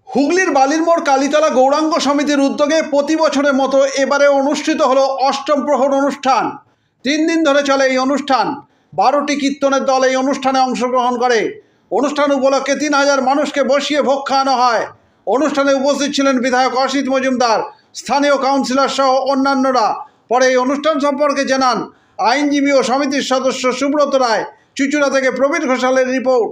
হুগলির বালিরমোড় কালীতলা গৌরাঙ্গ সমিতির উদ্যোগে প্রতি বছরের মতো এবারে অনুষ্ঠিত হলো অষ্টম প্রহর অনুষ্ঠান। 3 দিন ধরে চলে এই অনুষ্ঠান। 12টি কীর্তনের দল এই অনুষ্ঠানে অংশগ্রহণ করে। অনুষ্ঠান উপলক্ষে 3000 মানুষকে বসিয়ে ভোগ খাওয়ানো হয়। অনুষ্ঠানে উপস্থিত ছিলেন বিধায়ক অসিত মজুমদার, স্থানীয় কাউন্সিলর সহ অন্যান্যরা। পরে এই অনুষ্ঠান সম্পর্কে জানান আইনজীবী ও সমিতির সদস্য সুব্রত রায়। চুঁচুড়া থেকে প্রবীর ঘোষালের রিপোর্ট।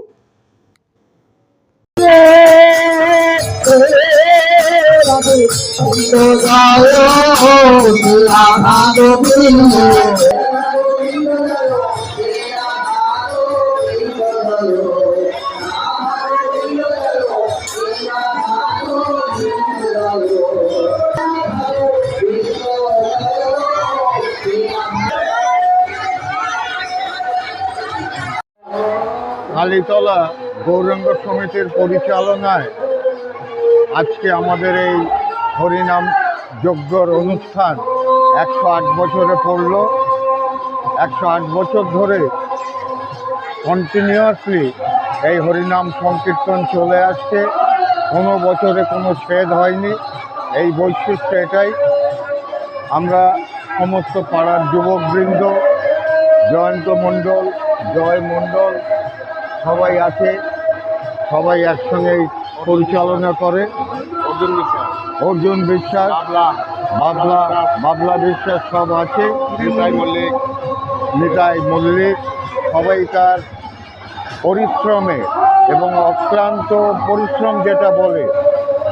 কালীতলা গৌরাঙ্গ সমিতির পরিচালনায় আজকে আমাদের এই হরিনাম যজ্ঞর অনুষ্ঠান 108 বছরে পড়ল। 108 বছর ধরে কন্টিনিউয়াসলি এই হরিনাম সংকীর্তন চলে আসছে। কোনো বছরে কোনো ছেদ হয়নি। এই বৈশিষ্ট্য এটাই। আমরা সমস্ত পাড়ার যুবকবৃন্দ, জয়ন্ত মণ্ডল, জয় মণ্ডল সবাই আছে, সবাই একসঙ্গেই পরিচালনা করে। অর্জুন বিশ্বাস, বাবলা বিশ্বাস সব আছে, নিতাই মল্লিক সবাই তার পরিশ্রমে এবং অক্লান্ত পরিশ্রম যেটা বলে,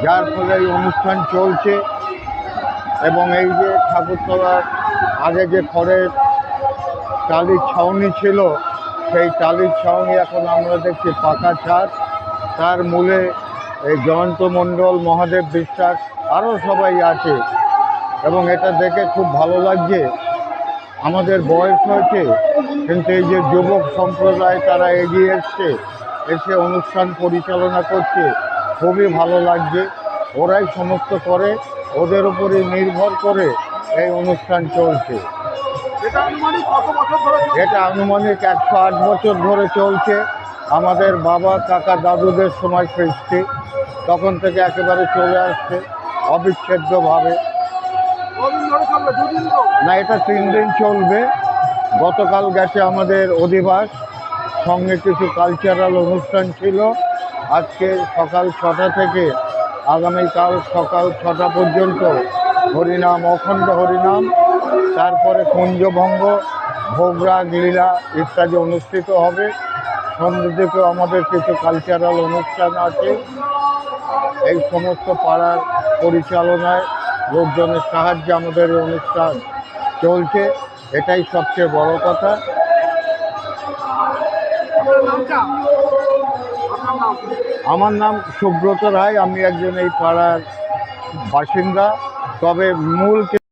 যার ফলে এই অনুষ্ঠান চলছে। এবং এই যে ঠাকুরতলার আগে যে খড়ের টালির ছাউনি ছিল, সেই টালির ছাউনি এখন আমরা দেখছি পাকা ছাদ। তার মূলে এই জয়ন্ত মণ্ডল, মহাদেব বিশ্বাস আরও সবাই আছে এবং এটা দেখে খুব ভালো লাগছে। আমাদের বয়স হয়েছে, কিন্তু এই যে যুবক সম্প্রদায় তারা এগিয়ে এসে অনুষ্ঠান পরিচালনা করছে, খুবই ভালো লাগছে। ওরাই সমস্ত করে, ওদের উপরে নির্ভর করে এই অনুষ্ঠান চলছে। এটা আনুমানিক 108 বছর ধরে চলছে। আমাদের বাবা কাকা দাদুদের সময় সৃষ্টি, তখন থেকে একেবারে চলে আসছে অবিচ্ছেদ্যভাবে। না, এটা 3 দিন চলবে। গতকাল গেছে আমাদের অধিবাস, সঙ্গে কিছু কালচারাল অনুষ্ঠান ছিল। আজকে সকাল 6টা থেকে আগামীকাল সকাল 6টা পর্যন্ত হরিনাম, অখণ্ড হরিনাম, তারপরে কুঞ্জভঙ্গ, ভোগরাগ, লীলা ইত্যাদি অনুষ্ঠিত হবে। সন্ধ্যে থেকে আমাদের কিছু কালচারাল অনুষ্ঠান আছে। এই সমস্ত পাড়ার পরিচালনায়, লোকজনের সাহায্যে আমাদের এই অনুষ্ঠান চলছে, এটাই সবচেয়ে বড় কথা। আমার নাম সুব্রত রায়, আমি একজন এই পাড়ার বাসিন্দা। তবে মূল